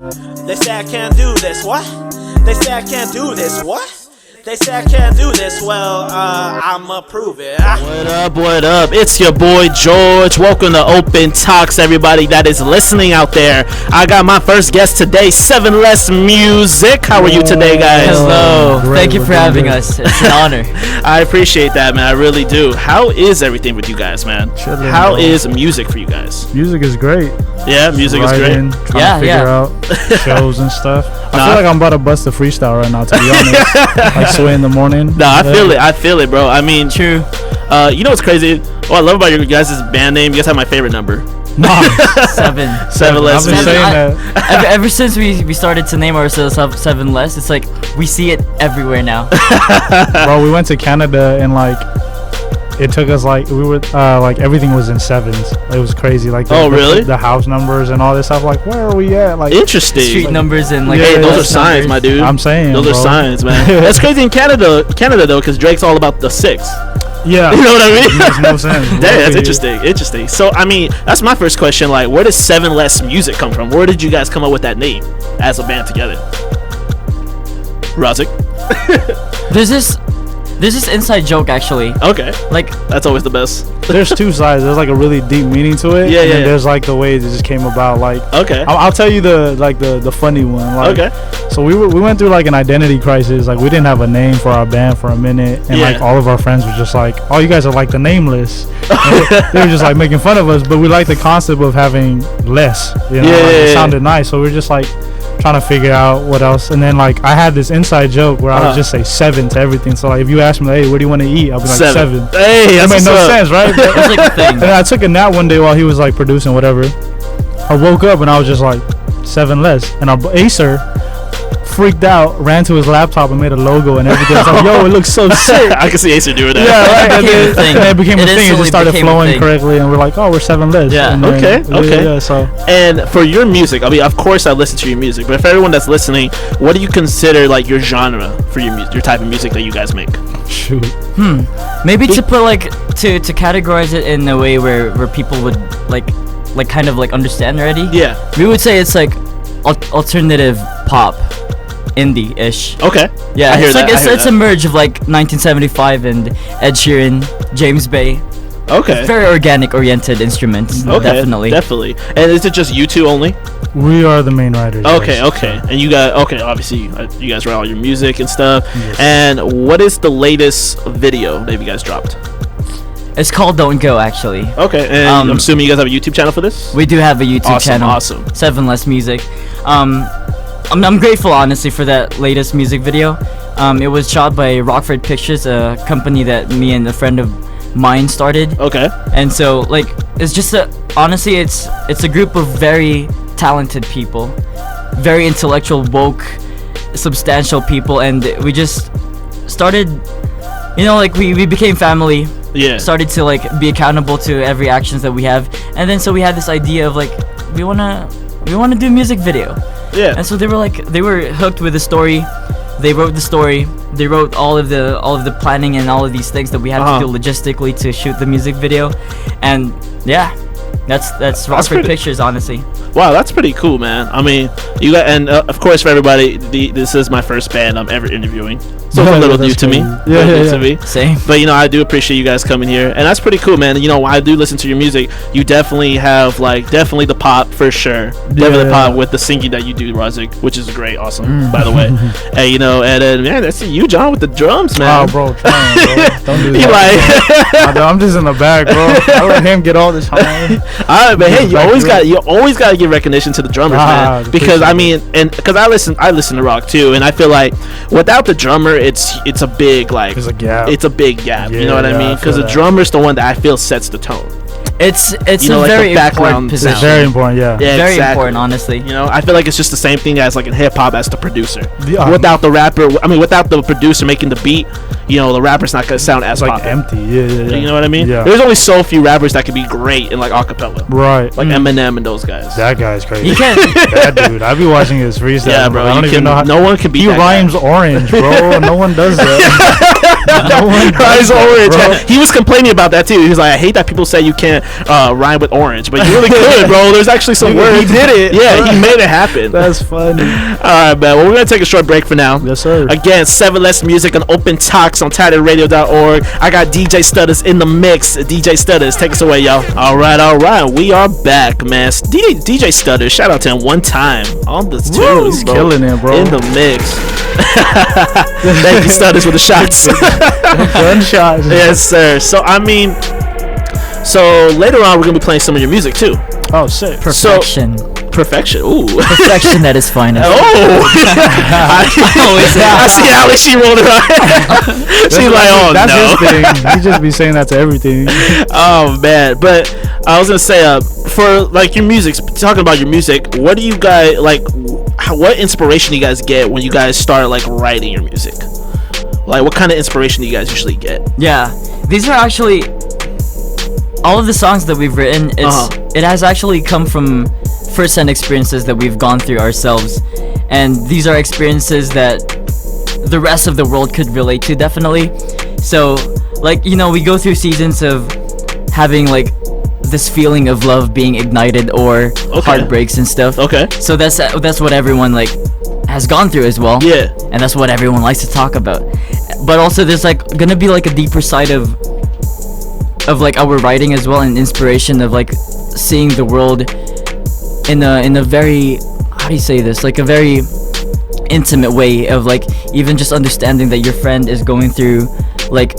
They say I can't do this, what? They say I can't do this, what? They say I can't do this, well, I'ma prove it. What up, what up? It's your boy George. Welcome to Open Talks, everybody that is listening out there. I got my first guest today, 7 Less Music. How are you today, guys? Hello. Thank you for having us. It's an honor. I appreciate that, man. I really do. How is everything with you guys, man? Chilling, How bro. is music for you guys? Music is great. Yeah, music is great. Trying to figure out shows and stuff. I feel like I'm about to bust a freestyle right now, to be honest. Like Sway in the morning. No, I feel it, bro. I mean, true. You know what's crazy? What I love about your guys' band name, you guys have my favorite number. Seven. 7 Less I've been Music. saying that. Ever since we started to name ourselves 7 Less, it's like we see it everywhere now. Bro, we went to Canada and like it took us like we were like everything was in sevens. It was crazy. Like the house numbers and all this stuff. Like where are we at? Like interesting. Street numbers and like hey, those are numbers. signs, my dude. I'm saying those are signs, man. That's crazy in Canada though, because Drake's all about the 6. Yeah. You know what I mean? It makes no sense. Damn, that's interesting. So I mean, that's my first question. Like, where does 7 Less Music come from? Where did you guys come up with that name as a band together? Razik? There's this inside joke actually. Okay. Like that's always the best. There's 2 sides. There's like a really deep meaning to it. Yeah, and yeah. then there's like the way it just came about. Like okay. I'll tell you the funny one. Like, okay. So we went through like an identity crisis. Like we didn't have a name for our band for a minute, and like all of our friends were just like, "Oh, you guys are like the nameless." They were just like making fun of us, but we like the concept of having less. You know, it sounded nice, so we were just like trying to figure out what else. And then like I had this inside joke where I would just say 7 to everything. So like if you ask me, hey, what do you want to eat? I'll be like 7. Hey, that made no sense, right? That's like a thing. And I took a nap one day while he was like producing whatever. I woke up and I was just like 7 Less, and our Acer freaked out, ran to his laptop and made a logo and everything. I was like, yo, it looks so sick. I can see Acer doing that. Yeah, right. And then it became a thing. It just started flowing thing. correctly, and we're like, oh, we're 7 Less. Yeah. And then, Okay. Yeah, so. And for your music, I mean, of course I listen to your music, but for everyone that's listening, what do you consider like your genre for your type of music that you guys make? Shoot. Maybe to put like to categorize it in a way where people would like kind of like understand already. Yeah. We would say it's like alternative pop, indie-ish. Okay. Yeah, I hear it's that. like it's a merge of like 1975 and Ed Sheeran, James Bay. Okay. It's very oriented instruments. Okay. Definitely. And is it just you two only? We are the main writers. Okay. yes. Okay. And you got obviously you guys write all your music and stuff. Yes. And what is the latest video that you guys dropped? It's called Don't Go, actually. Okay. And I'm assuming you guys have a YouTube channel for this? We do have a YouTube channel. Awesome. 7 Less Music. I'm grateful, honestly, for that latest music video. It was shot by Rockford Pictures, a company that me and a friend of mine started. Okay. And so, like, it's just honestly, it's a group of very talented people, very intellectual, woke, substantial people, and we just started, like we became family. Yeah. Started to like be accountable to every actions that we have, and then so we had this idea of like we wanna do a music video. Yeah. And so they were hooked with the story. They wrote the story. They wrote all of the planning and all of these things that we had to do logistically to shoot the music video. And yeah, that's Rockford Pictures, honestly. Wow, that's pretty cool, man. I mean, you got, and of course for everybody, this is my first band I'm ever interviewing, so it's a little new to me. To me. Same. But I do appreciate you guys coming here, and that's pretty cool, man. I do listen to your music. You definitely have definitely the pop for sure. Definitely the pop with the singing that you do, Razik, which is great, awesome, by the way. And and then man, that's you, John, with the drums, man. Oh, bro, trying, bro. Don't do You that. I'm just in the back, bro. I let him get all this time. Alright, but hey, you always got to give recognition to the drummers, man. Because I listen to rock too, and I feel like without the drummer, it's a big there's a gap. It's a big gap. Yeah, you know what I mean? Because the drummer's the one that I feel sets the tone. It's a very important position. It's very important, yeah. Very important, honestly. I feel like it's just the same thing as like in hip hop as the producer. Yeah. Without the rapper, without the producer making the beat, the rapper's not gonna sound as It's like poppin'. empty. Yeah. You know what I mean? Yeah. There's only so few rappers that can be great in like acapella, Right. like Eminem and those guys. That guy's crazy. You can't. That dude. I be watching his freestyle. Yeah, bro. I don't even know how. No one can beat He that rhymes guy. orange, bro. No one does that. No one Rhymes does that, orange. bro. He was complaining about that too. He was like, I hate that people say you can't rhyme with orange, but you really could, bro. There's actually some words. He did it. Yeah, he made it happen. That's funny. All right, man. Well, we're gonna take a short break for now. Yes, sir. Again, 7 Less Music on Open Talks on TidalRadio.org. I got DJ Stutters in the mix. DJ Stutters, take us away, y'all. All right. We are back, man. DJ Stutters, shout out to him one time on the tunes, He's bro. killing it, bro. In the mix. Thank you, Stutters, for the shots. Gunshot. Yes, sir. So later on, we're gonna be playing some of your music too. Oh, sick. Perfection. Perfection. Ooh. Perfection at its finest. Oh. I see Alex. She rolled her eyes. She's like, oh That's no. his thing. He just be saying that to everything. Oh man. But I was gonna say, for like your music, talking about your music, what do you guys like? What inspiration do you guys get when you guys start like writing your music? Like, what kind of inspiration do you guys usually get? Yeah, these are actually all of the songs that we've written. It has actually come from first-hand experiences that we've gone through ourselves, and these are experiences that the rest of the world could relate to, definitely. So, like, we go through seasons of having like this feeling of love being ignited or heartbreaks and stuff. Okay. So that's what everyone like has gone through as well. Yeah. And that's what everyone likes to talk about. But also there's like gonna be like a deeper side of like our writing as well, and inspiration of like seeing the world in a very, how do you say this, like a very intimate way of like even just understanding that your friend is going through like,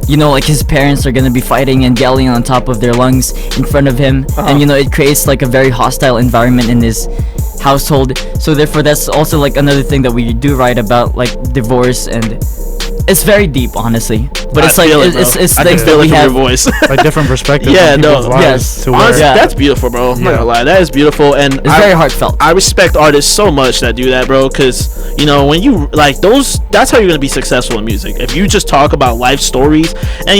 like his parents are gonna be fighting and yelling on top of their lungs in front of him, and it creates like a very hostile environment in his household. So therefore that's also like another thing that we do write about, like divorce, and it's very deep, honestly. But it's like it's I things can feel that it we from have. your voice. Like different perspectives. Yeah, on no, people's lives yes. to where- Honestly, Yeah. that's beautiful, bro. I'm not Yeah. gonna lie, that is beautiful, and It's very heartfelt. I respect artists so much that do that, bro, because when you like that's how you're gonna be successful in music. If you just talk about life stories, and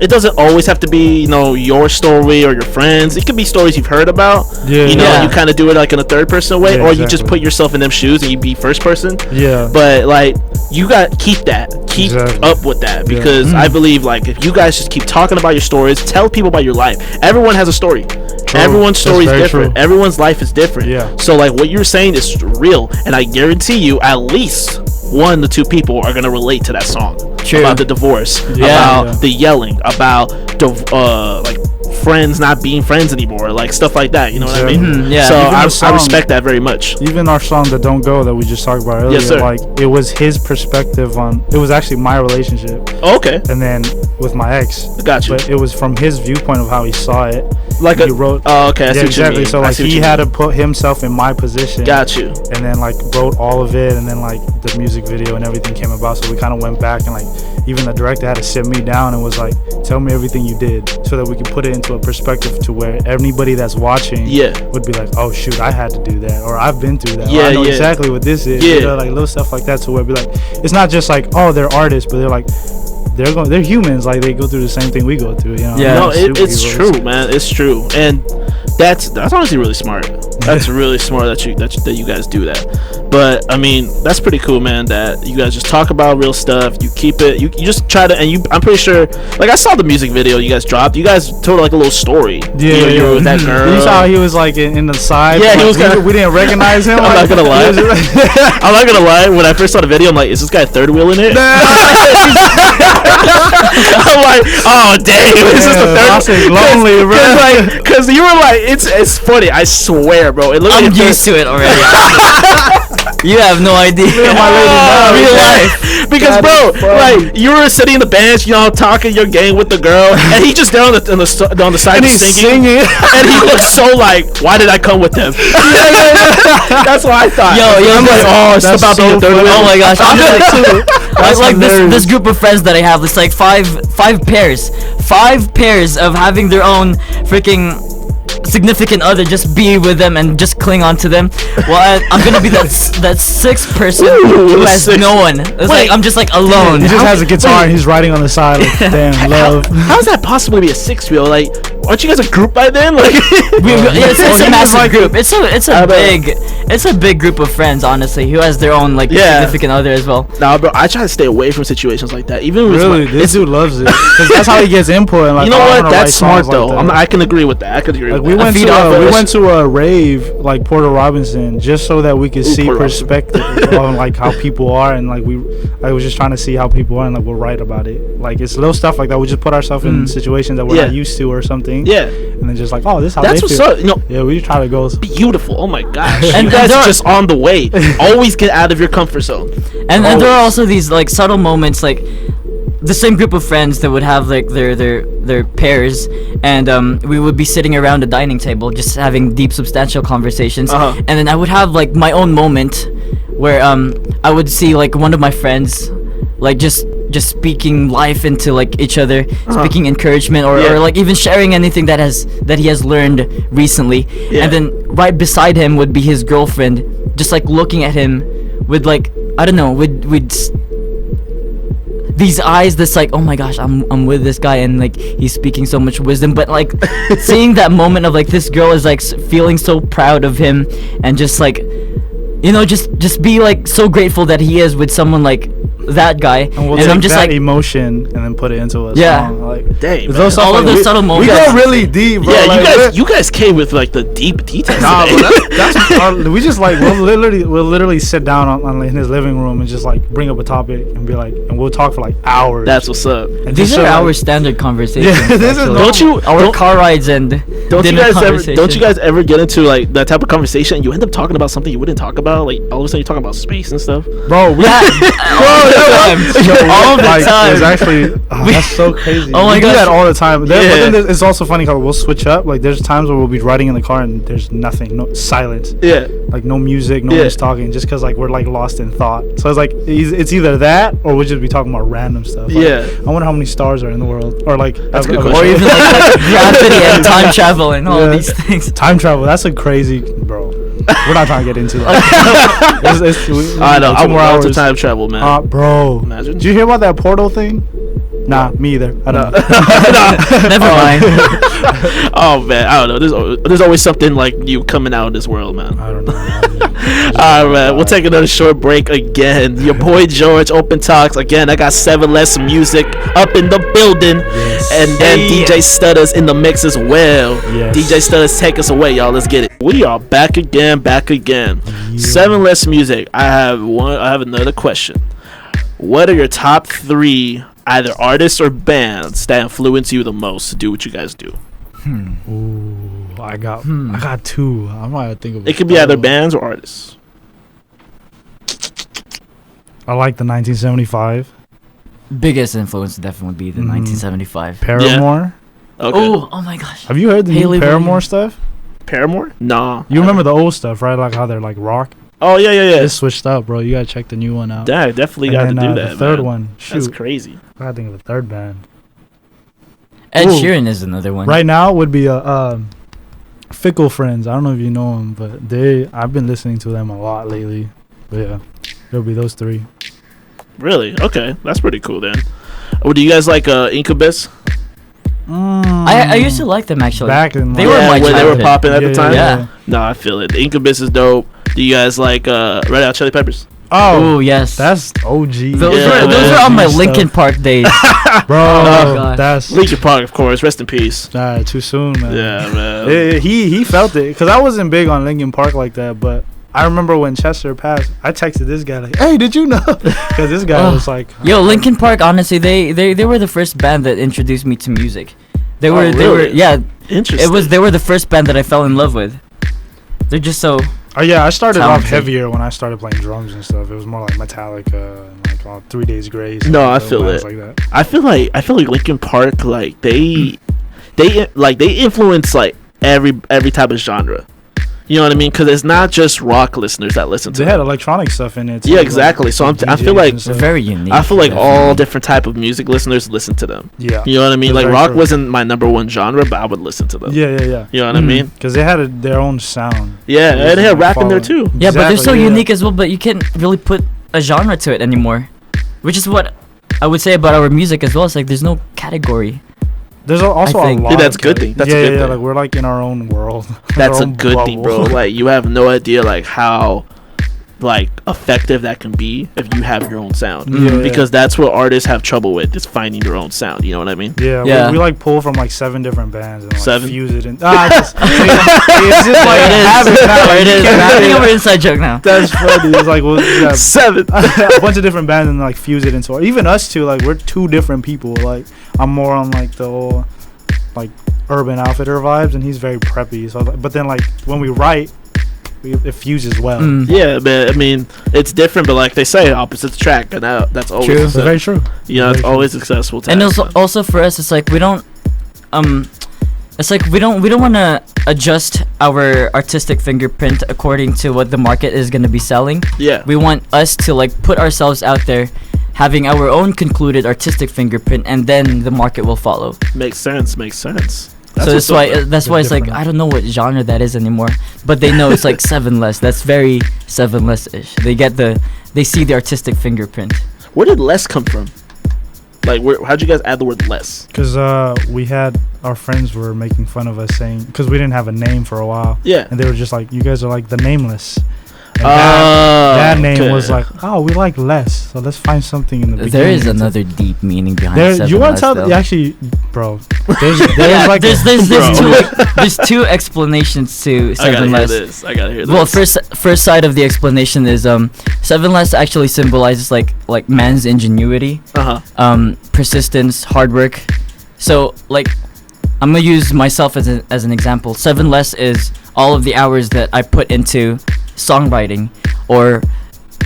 it doesn't always have to be your story or your friends. It could be stories you've heard about. Yeah. Yeah. You kind of do it like in a third person way, Yeah, or you just exactly. put yourself in them shoes and you be first person. Yeah. But like you got keep Exactly. up with that, Yeah. because I believe like if you guys just keep talking about your stories, tell people about your life. Everyone has a story. Everyone's That's story is very different. true. Everyone's life is different. Yeah. So like what you're saying is real, and I guarantee you at least 1 to 2 people are gonna relate to that song. True. About the divorce, Yeah. about the yelling, about like friends not being friends anymore, like stuff like that. You know what I mean? Exactly. Yeah. So Even the I song- respect that very much. Even our song "The Don't Go" that we just talked about earlier, Yes, sir. like it was his perspective on. It was actually my relationship, Okay, and then with my ex. got you. But it was from his viewpoint of how he saw it. Like he a wrote. Oh, okay. I see Yeah, what you exactly. mean. So I like see what he you had mean. to put himself in my position. Got you. And then like wrote all of it, and then like the music video and everything came about. So we kind of went back, and like even the director had to sit me down and was like, "Tell me everything you did," so that we could put it into a perspective to where anybody that's watching would be like, "Oh shoot, I had to do that," or "I've been through that." Or, Yeah, I know yeah. exactly what this is. Yeah. Like little stuff like that, to where it'd be like, it's not just like, oh, they're artists, but they're like, they're humans. Like they go through the same thing we go through. You know? Yeah. No, Like it's superheroes. true, man. It's true, and that's honestly really smart. That's really smart that you guys do that. But I mean, that's pretty cool, man. That you guys just talk about real stuff. You keep it. You just try to, and I'm pretty sure. Like I saw the music video you guys dropped. You guys told like a little story. Yeah, you were with that girl. You saw how he was like in the side. Yeah, he like, was kinda- we didn't recognize him. I'm like, not gonna lie. he was just- I'm not gonna lie. When I first saw the video, I'm like, is this guy third wheeling it? I'm like, oh dang, this is the Yeah, third. I said lonely, bro. Cause you were like, it's funny. I swear, bro. It looked I'm like a used to it already. You have no idea. my lady now, real yeah. life. Because God, bro, it's funny. like you were sitting in the bench, talking your game with the girl, and he just down on the side And just he's singing, singing. and he looked so like, why did I come with him? That's what I thought. Yo, I'm like, oh, it's That's about to be so a third funny. wheel. Oh my gosh, I'm that too. like hilarious. this group of friends that I have. It's like five pairs of having their own freaking significant other, just be with them and just cling on to them. Well, I'm gonna be that sixth person who has no one. It's like I'm just like alone. He just has a guitar and he's writing on the side like, damn, love. How does that possibly be a six wheel? Like, aren't you guys a group by then? Like, it's a massive group. It's a big group of friends, honestly, who has their own like significant other as well. Nah, bro, I try to stay away from situations like that. Even really, this dude loves it. Cause that's how he gets input. And like, you know what? That's smart though. Like that. I can agree with that. I could agree. Like with we that. went to a rave like Porter Robinson just so that we could see perspective on like how people are, and like I was just trying to see how people are, and like we'll write about it. Like it's little stuff like that. We just put ourselves in situations that we're not used to or something. Yeah. And then just like, oh, this is how that's they what's feel. up. You know, yeah, we try to go beautiful. Oh my gosh, and you guys are just on the way. Always get out of your comfort zone. And there are also these like subtle moments, like the same group of friends that would have like their pairs, and we would be sitting around a dining table just having deep, substantial conversations. And then I would have like my own moment where I would see like one of my friends like just speaking life into like each other, speaking encouragement or like even sharing anything that he has learned recently. And then right beside him would be his girlfriend, just like looking at him with like, I don't know, with these eyes that's like, oh my gosh, I'm with this guy and like he's speaking so much wisdom. But like seeing that moment of like this girl is like feeling so proud of him and just like, you know, just be like so grateful that he is with someone like that guy. And we'll take I'm just that like emotion and then put it into a song. Like, dang, all of those subtle moments. We go really deep, bro. Yeah, like, you guys came with like the deep details. Nah, but that's we just like we'll literally sit down on in his living room and just like bring up a topic and be like, and we'll talk for like hours. That's what's up. And these are our standard conversations. Yeah, this is our car rides and don't you guys ever get into like that type of conversation and you end up talking about something you wouldn't talk about? Like all of a sudden you're talking about space and stuff. Bro, all the time. It's actually that's so crazy. Oh my we gosh. do that all the time. But then it's also funny how we'll switch up. Like there's times where we'll be riding in the car and there's nothing, no silence. Yeah. Like no music, no one's talking, just because like we're like lost in thought. So it's like it's either that or we'll just be talking about random stuff. Like, I wonder how many stars are in the world, or like that's a good or even like gravity and time travel and all these things. Time travel, that's a crazy, bro. We're not trying to get into that. I know. I want to time travel, man. Bro. Imagine. Did you hear about that portal thing? Nah, me either. I don't know. Never mind. Oh man, I don't know. There's always something like you coming out of this world, man. I don't know. All right, man. We'll take another short break again. Your boy George, Open Talks again. I got 7 Less Music up in the building, and then DJ Stutters in the mix as well. DJ Stutters, take us away, y'all. Let's get it. We are back again. 7 Less Music. I have another question. What are your top 3 either artists or bands that influence you the most to do what you guys do? Ooh, I got 2. I might think of it. Could be either bands or artists. I like the 1975. Biggest influence would definitely be the 1975. Paramore. Yeah. Okay. Oh my gosh. Have you heard the new Paramore stuff? Paramore? Nah. You remember the old stuff, right? Like how they're like rock. Oh yeah. It's switched up, bro. You gotta check the new one out. Yeah, I definitely got to do that. The third one. Shoot. That's crazy. I gotta think of a third band. Ed Sheeran is another one. Right now would be Fickle Friends. I don't know if you know them, but I've been listening to them a lot lately. But yeah, it'll be those 3. Really? Okay, that's pretty cool then. Do you guys like Incubus? I used to like them actually. Back in they were my childhood. They were popping at the time. Yeah. No, I feel it. The Incubus is dope. Do you guys like Red Hot Chili Peppers? Oh yes, that's OG. Those were on my Linkin Park days, bro. That's Linkin Park, of course. Rest in peace. Too soon, man. Yeah, man. He felt it because I wasn't big on Linkin Park like that, but I remember when Chester passed, I texted this guy like, "Hey, did you know?" Because this guy was like, "Yo, Linkin Park." Honestly, they were the first band that introduced me to music. They were interesting. They were the first band that I fell in love with. They're just so. Oh yeah, I started off heavier when I started playing drums and stuff. It was more like Metallica and like all 3 Days Grace. No, I feel it. Like that. I feel like Linkin Park, like they influence like every type of genre. You know what I mean? Because it's not just rock listeners that listen to They them. had electronic stuff in it. Too, Yeah, exactly. So I feel like Very unique. I feel like all definitely. different type of music listeners listen to them. Yeah. You know what I mean? That's Like very rock true. wasn't my number one genre, but I would listen to them. Yeah. You know what I mean? Because they had their own sound. Yeah, and they had rap in there too. Yeah, but they're so Exactly, yeah. unique as well. But you can't really put a genre to it anymore, which is what I would say about our music as well. It's like there's no category. There's also I a think- lot. Yeah, that's of a good thing. That's a yeah, good yeah, thing. like we're like in our own world. That's our a own good thing, bro. bubble. Like you have no idea like how like effective that can be if you have your own sound. Yeah, Because that's what artists have trouble with, is finding their own sound. You know what I mean? Yeah, Yeah. We like pull from like 7 different bands and like 7? fuse it in. It's just like There it is. habit now. There it You is. can't- We're having our inside joke now. That's funny. It's like we'll have 7. a bunch of different bands and like fuse it into. Even us too. Like we're 2 different people. Like I'm more on like the whole like Urban Outfitter vibes, and he's very preppy. So, but then like when we write, it fuses well. Mm. Yeah, but I mean, it's different. But like they say, opposites attract, and that's always True. That's very true. you know, it's Very true. always successful. To And have also for us, it's like we don't it's like we don't want to adjust our artistic fingerprint according to what the market is going to be selling. yeah, We want us to like put ourselves out there, having our own concluded artistic fingerprint, and then the market will follow. makes sense. Makes sense. So what's up, bro. that's why it's like different. I don't know what genre that is anymore, but they know it's like 7 less. That's very 7 less ish. They see the artistic fingerprint. Where did less come from? Like, how'd you guys add the word less? Because we had our friends were making fun of us saying, because we didn't have a name for a while, Yeah. and they were just like, you guys are like the nameless. And Oh, that name okay. was like, oh, we like less, so let's find something in the beginning. There is to- another deep meaning behind There, 7 you want less, to tell? though. Yeah, actually, bro. There's Yeah, like there's Bro. there's two explanations to I gotta 7 hear less. this. I gotta hear this. Well, first side of the explanation is 7 less actually symbolizes like man's ingenuity, persistence, hard work. So like I'm gonna use myself as an example. 7 less is all of the hours that I put into songwriting, or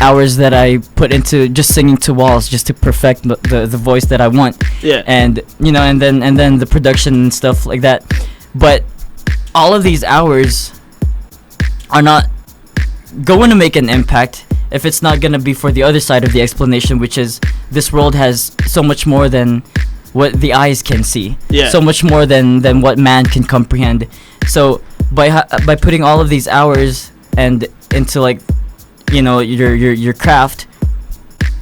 hours that I put into just singing to walls just to perfect the voice that I want. Yeah. And you know, and then the production and stuff like that. But all of these hours are not going to make an impact if it's not going to be for the other side of the explanation, which is this world has so much more than what the eyes can see. Yeah. So much more than what man can comprehend. So by putting all of these hours and into like, you know, your craft,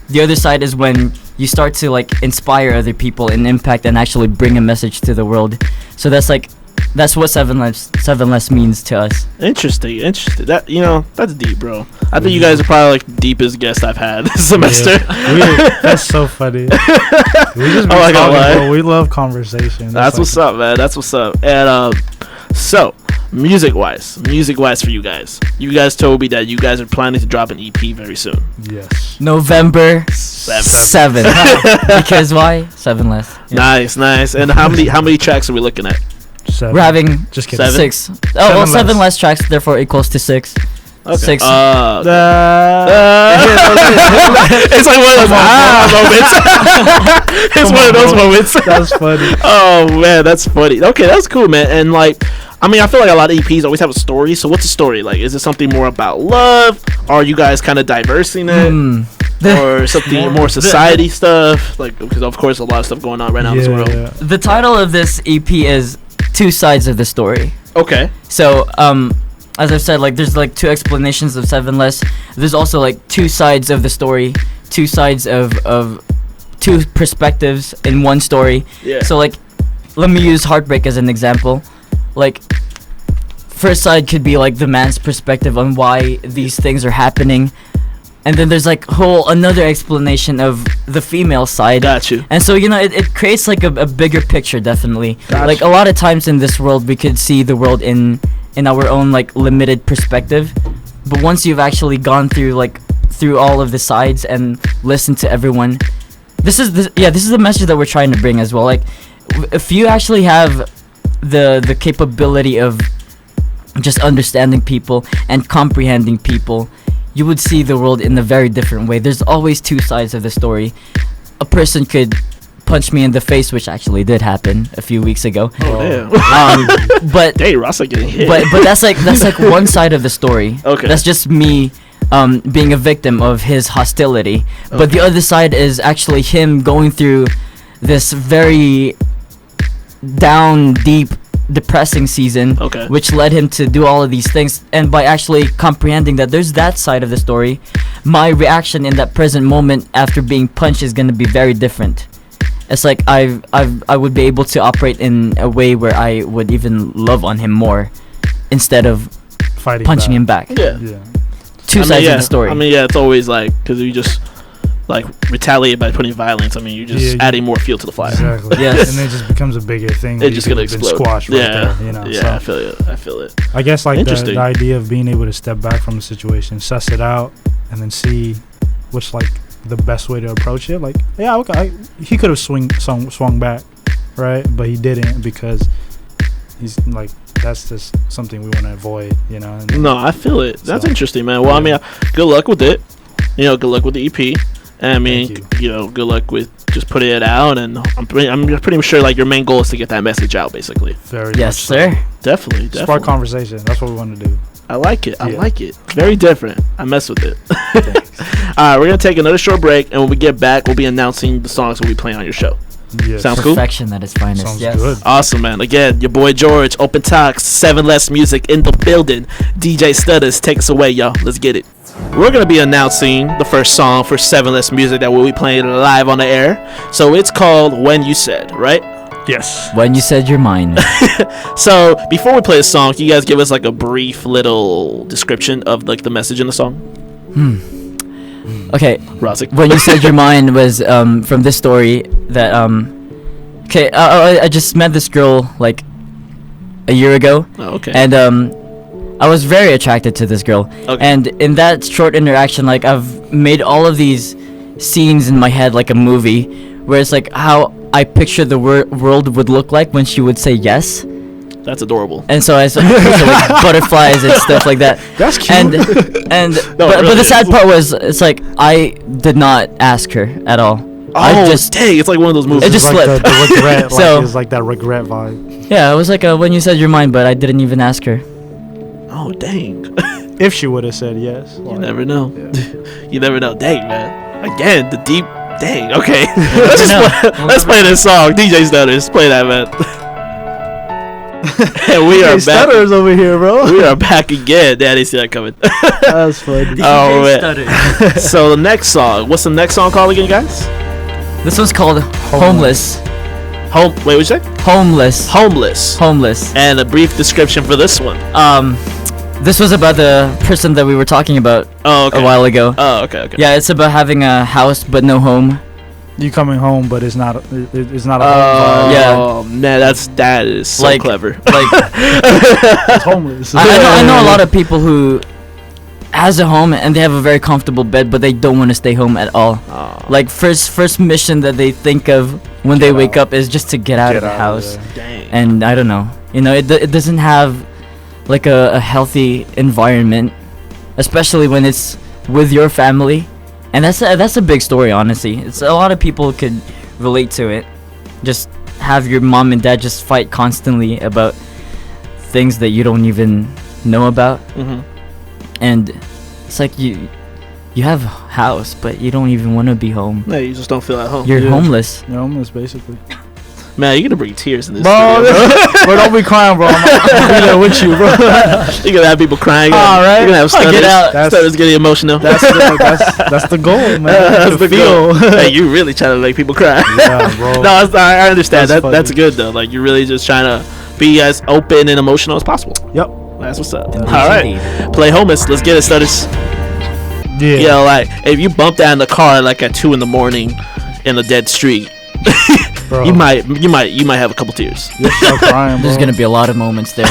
the other side is when you start to like inspire other people and impact and actually bring a message to the world. So that's what 7 less means to us. Interesting. That, you know, that's deep, bro. I think you guys are probably like the deepest guest I've had this semester. That's so funny. We just be Oh, I gotta talking, lie. bro. We love conversation. That's what's up, man. That's what's up. And so music wise for you guys told me that you guys are planning to drop an EP very soon. Yes. November 7. 7. Because why? 7 less. Yeah. Nice. And how many tracks are we looking at? 7. We're having Just kidding. 6. Oh, well, 7 7 less tracks, therefore equals to 6. Okay. 6. It's like one of those moments. It's one of those moments. That's funny. Oh man, that's funny. Okay, that's cool, man. And like, I mean, I feel like a lot of EPs always have a story. So what's the story? Like, is it something more about love? Are you guys kind of diversing it? Or something more society stuff? Like, because of course a lot of stuff going on right now in this world. Yeah. The title of this EP is 2 sides of the story. Okay. So, as I've said, like there's like 2 explanations of 7 less. There's also like 2 sides of the story, 2 sides of 2 perspectives in one story. Yeah. So like, let me use Heartbreak as an example. Like, first side could be like the man's perspective on why these things are happening, and then there's like another explanation of the female side. Got you. And so, you know, it creates like a bigger picture, definitely. Gotcha. Like a lot of times in this world, we could see the world in our own like limited perspective, but once you've actually gone through all of the sides and listened to everyone, this is the message that we're trying to bring as well. Like, if you actually have the capability of just understanding people and comprehending people, you would see the world in a very different way. There's always 2 sides of the story. A person could punched me in the face, which actually did happen a few weeks ago. Oh, damn. But Dang, Ross like getting hit. but that's like one side of the story. Okay. That's just me being a victim of his hostility. But the other side is actually him going through this very down, deep, depressing season, Okay. which led him to do all of these things. And by actually comprehending that there's that side of the story, my reaction in that present moment after being punched is gonna be very different. It's like I would be able to operate in a way where I would even love on him more instead of Fighting punching him back. Yeah. Yeah. Two sides of the story. I mean, yeah, it's always like, because you just like retaliate by putting violence. I mean, you're just adding more fuel to the fire. Exactly. Yes. And it just becomes a bigger thing. It's just gonna explode. Squashed right Yeah. there, you know. Yeah, So I feel it. I feel it. I guess like Interesting. the idea of being able to step back from the situation, suss it out, and then see what's like the best way to approach it. Like, yeah, okay, he could have swung back, right? But he didn't because he's like, that's just something we want to avoid, you know. And No, I feel it. That's So, interesting, man. Well, I mean, good luck with it. You know, good luck with the EP. And I mean, Thank you know, good luck with just putting it out. And I'm pretty sure like your main goal is to get that message out, basically. very Yes, much so. sir. Definitely. Spark conversation. That's what we want to do. I like it. I Yeah. like it. Very different. I mess with it. All right, we're gonna take another short break, and when we get back, we'll be announcing the songs we'll be playing on your show. Yes. Sounds cool. Perfection at its finest. Sounds Yes. good. Awesome, man. Again, your boy George, Open Talks, 7 Less Music in the building. DJ Stutters, take us away, y'all. Let's get it. We're going to be announcing the first song for 7 Less Music that we'll be playing live on the air. So it's called When You Said, right? Yes. When you said you're mine. So before we play the song, can you guys give us like a brief little description of like the message in the song? Okay. Rosick. When you said your mine was from this story that okay, I just met this girl like a year ago. Oh, okay. And I was very attracted to this girl. Okay. And in that short interaction, like I've made all of these scenes in my head like a movie, where it's like how I picture the world would look like when she would say yes. That's adorable. And so I picture like butterflies and stuff like that. That's cute. And No, it but really the sad is. part was it's like I did not ask her at all. I Oh, just dang, it's like one of those movies. It just It's like slipped. the regret. Like, So- it's like that regret vibe. yeah, it was like when you said you're mine, but I didn't even ask her. Oh, dang. If she would have said yes. You never know. You never know. Dang, man. Again, the deep. Dang. Okay. Let's play this song. DJ Stutters, play that, man. And we are back. Stutters over here, bro. We are back again. Yeah, I didn't see that coming. That's funny. Oh, man. So the next song. What's the next song called again, guys? This one's called Homeless. Wait, what'd you say? Homeless. Homeless. Homeless. And a brief description for this one. This was about the person that we were talking about Oh, okay. a while ago. Oh, okay, okay. Yeah, it's about having a house but no home. You coming home, but it's not. It's not a Oh, home vibe. Yeah. man, that is so Like- clever. Like It's homeless. I know a lot of people who has a home and they have a very comfortable bed, but they don't want to stay home at all. Oh, Like first mission that they think of when they wake up is just to get out of the house. dang. And I don't know, it doesn't have like a healthy environment, especially when it's with your family. And that's a big story, honestly. It's a lot of people could relate to it. Just have your mom and dad just fight constantly about things that you don't even know about. Mhm. And it's like you have a house, but you don't even want to be home. No, you just don't feel at home. You're homeless. You're homeless, basically. Man, you're gonna bring tears in this Bro, studio. bro, don't be crying, bro. I'm gonna be there with you, bro. You're gonna have people crying. All right. You're gonna have Stutters. Get out. Stutters getting emotional. That's the goal, man. That's to the feel. goal. Hey, you really trying to make people cry. Yeah, bro. No, I understand. That's That's funny. good though. Like you're really just trying to be as open and emotional as possible. Yep. That's what's up. Indeed, All right, indeed. play homeless. Let's get it, Stutters. Yeah. You know, like if you bump down the car like at 2 a.m. in a dead street, Bro. you might have a couple tears. You'll start crying, bro. There's gonna be a lot of moments there.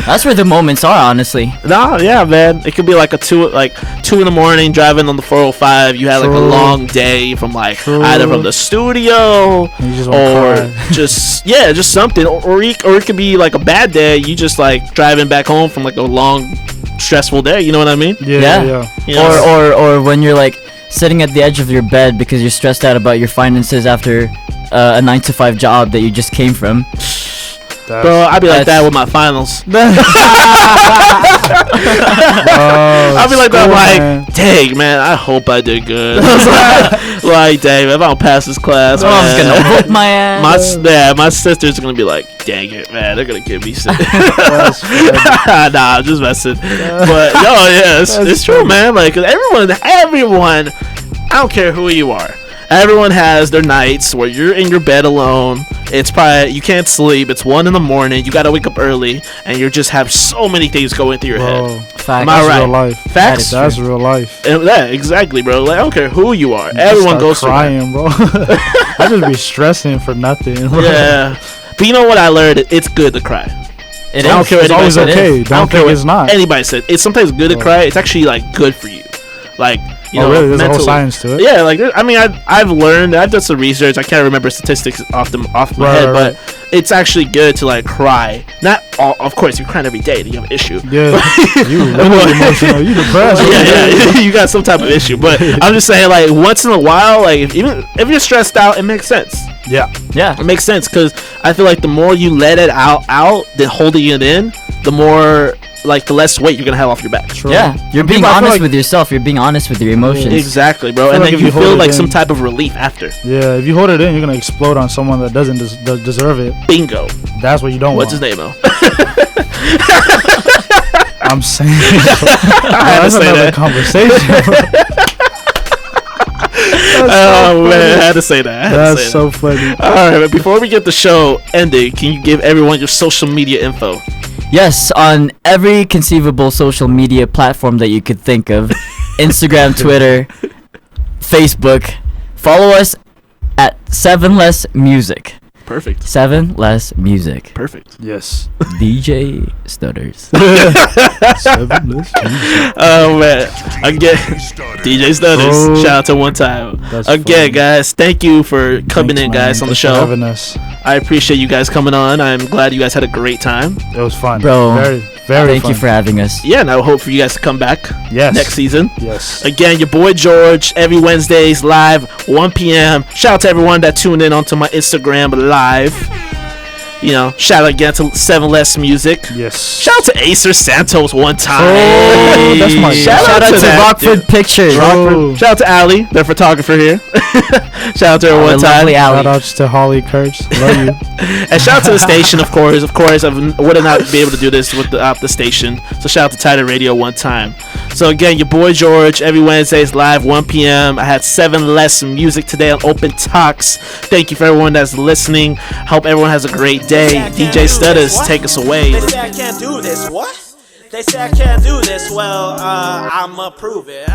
That's where the moments are, honestly. No, yeah, man. It could be like 2 a.m. driving on the 405. You had like a True. long day from like True. either from the studio You just wanna or cry. just something, or it could be like a bad day. You just like driving back home from like a long, stressful day. You know what I mean? Yeah. You know? Or when you're like sitting at the edge of your bed because you're stressed out about your finances after a 9 to 5 job that you just came from. Bro, I'd be like that with my finals. I'd be like that, like, dang, man, I hope I did good. Like, dang, if I don't pass this class, My mom's gonna whoop my ass. My sister's gonna be like, dang it, man, they're gonna give me sick. Nah, I'm just messing. But, yeah, it's true, man. Like, 'cause everyone, I don't care who you are. Everyone has their nights where you're in your bed alone. It's probably, you can't sleep. It's 1 a.m. You gotta wake up early, and you just have so many things going through your head. Facts. Am I right? Real life. Facts. That's real life. Yeah, exactly, bro. Like, I don't care who you are. Everyone goes crying, bro. I just be stressing for nothing. Bro. Yeah, but you know what I learned? It's good to cry. It I don't care. It's always okay. Don't think it's not. Anybody said it's sometimes good to cry. It's actually like good for you. Like, you know, really? There's mentally. a whole science to it. Yeah, like, I mean, I've learned. I've done some research. I can't remember statistics off my head, but it's actually good to like cry. Not all, of course, you're crying every day. Then you have an issue. Yeah, you really emotional. You depressed. Yeah, you got some type of issue. But I'm just saying, like, once in a while, like, even if you're stressed out, it makes sense. Yeah, it makes sense because I feel like the more you let it out than holding it in, the more, like, the less weight you're gonna have off your back. True. Yeah, you're being honest with yourself. You're being honest with your emotions. Exactly, bro. And then you feel like some type of relief after. Yeah, if you hold it in, you're gonna explode on someone that doesn't deserve it. Bingo. That's what you don't What's want. his name, though? I'm saying. That's another conversation. Oh man, I had to say that. That's so funny. All right, but before we get the show ended, can you give everyone your social media info? Yes, on every conceivable social media platform that you could think of. Instagram, Twitter, Facebook. Follow us at 7 Less Music. Perfect. 7 Less Music. Perfect. Yes. DJ Stutters. 7 Less Music. Oh man, again, DJ Stutters. Shout out to one time. That's again, funny. guys, thank you for coming in, guys, on the show. For having us. I appreciate you guys coming on. I'm glad you guys had a great time. It was fun, Bro. Very, very Thank fun. you for having us. Yeah, and I hope for you guys to come back. Yes. Next season. Yes. Again, your boy George, every Wednesdays live, 1 p.m. Shout out to everyone that tuned in onto my Instagram live. You know, shout out again to 7 Less Music. Yes. Shout out to Acer Santos one time. Oh, that's my Shout out to that, Rockford dude. Pictures. Oh. Shout out to Ali, their photographer here. Shout out to her one time. Lovely Ali. Shout outs to Holly Kurtz. Love you. And shout out to the station, of course. Of course, I would not be able to do this without the station. So shout out to Titan Radio one time. So again, your boy George, every Wednesday is live, 1 p.m. I had 7 Less Music today on Open Talks. Thank you for everyone that's listening. Hope everyone has a great day. DJ Stutters, take us away. They say I can't do this. What? They say I can't do this. Well, I'ma prove it.